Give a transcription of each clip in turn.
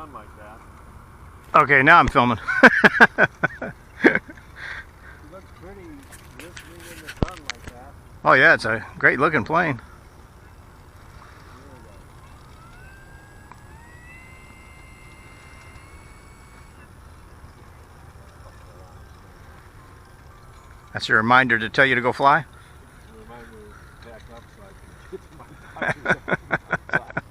sun like that. Okay, now I'm filming. It looks pretty glistening in the sun like that. Oh yeah, it's a great looking plane. That's your reminder to tell you to go fly? It's a reminder to pack up so I can get to my doctor's outside.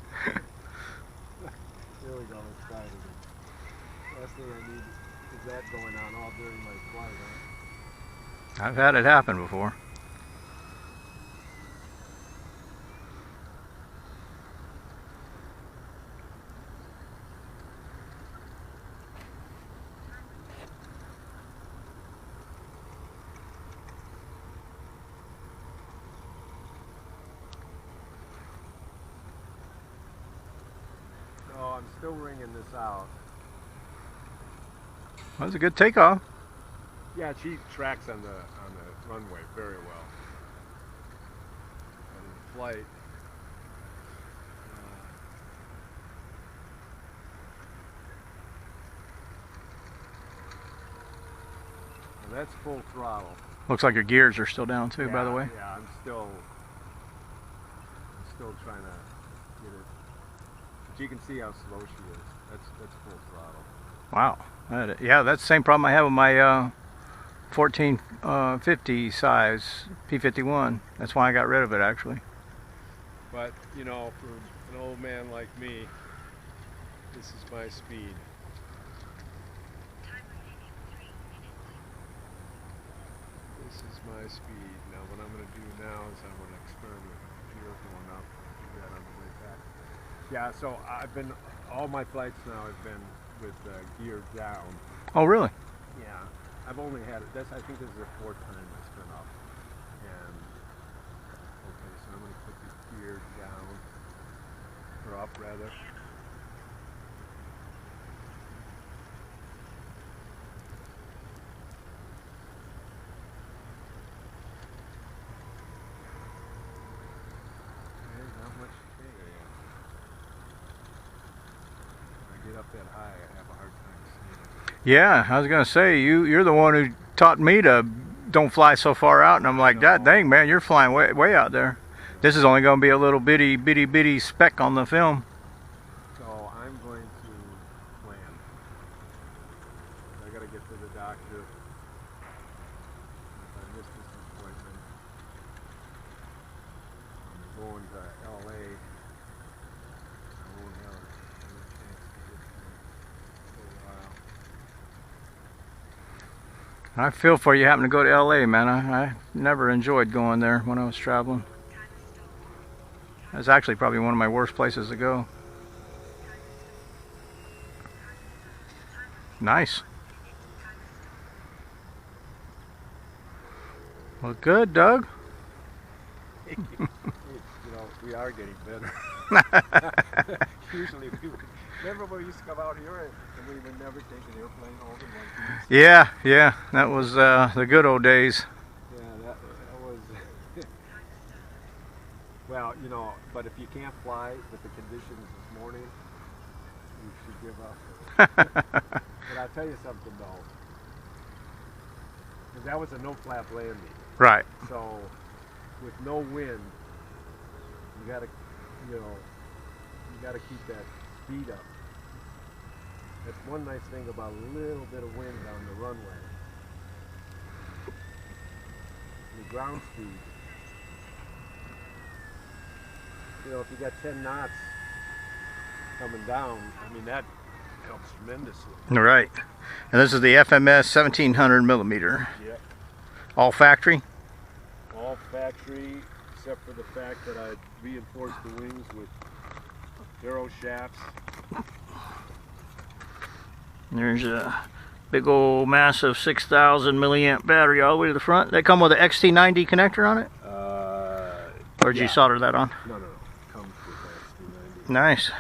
There we go, let's try it again. Last thing I need is that going on all during my flight, huh? I've had it happen before. Oh, I'm still ringing this out. That was a good takeoff. Yeah, she tracks on the runway very well. And in flight, well, that's full throttle. Looks like your gears are still down too, by the way. Yeah, I'm still trying to get it. But you can see how slow she is. That's full throttle. Wow. Yeah, that's the same problem I have with my 1450 size P51. That's why I got rid of it, actually. But you know, for an old man like me, this is my speed. This is my speed. Now what I'm going to do now is I'm going to experiment with gear going up. Do that on the way back. Yeah, so all my flights now have been with gear down. Oh, really? Yeah, I've only had it. I think this is the fourth time it's been up. And okay, so I'm going to put the gear down, or up rather. Get up that high, I have a hard time seeing it. Yeah, I was gonna say you're the one who taught me to don't fly so far out, and I'm like, God dang, man, you're flying way out there. This is only gonna be a little bitty speck on the film. So I'm going to land. I gotta get to the doctor. If I miss this appointment, I'm going to LA. I won't have a chance to get there for a while. I feel for you having to go to LA, man. I never enjoyed going there when I was traveling. That's actually probably one of my worst places to go. Nice. Well, good, Doug. You know, we are getting better. Usually we would, remember when we used to come out here and we would never take an airplane home in one piece? Yeah, that was the good old days. Yeah, that was, well, you know, but if you can't fly with the conditions this morning, you should give up. But I'll tell you something though, because that was a no-flap landing. Right. So, with no wind, you gotta, you know, you gotta keep that speed up. That's one nice thing about a little bit of wind on the runway. The ground speed. You know, if you got 10 knots coming down, I mean that helps tremendously. Right. And this is the FMS 1700mm. Yep. All factory? All factory, except for the fact that I reinforced the wings with arrow shafts. There's a big old massive 6,000 milliamp battery all the way to the front. They come with an XT90 connector on it? Or did you solder that on? No. Comes with XT90. Nice.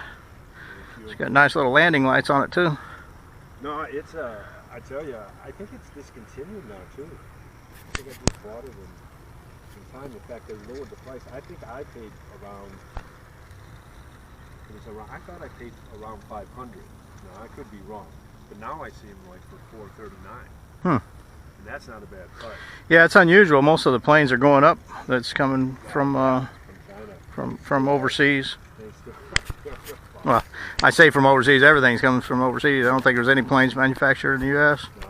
It's got nice little landing lights on it too. No, it's I tell you, I think it's discontinued now too. I think I just bought it in time. In fact, they lowered the price. I think I paid around. It was around. I thought I paid around 500. now. I could be wrong, but now I see them like for 439. Hmm. And that's not a bad price. Yeah, it's unusual. Most of the planes are going up. That's coming from China. from overseas. They still- Well, I say from overseas. Everything's coming from overseas. I don't think there's any planes manufactured in the U.S. No,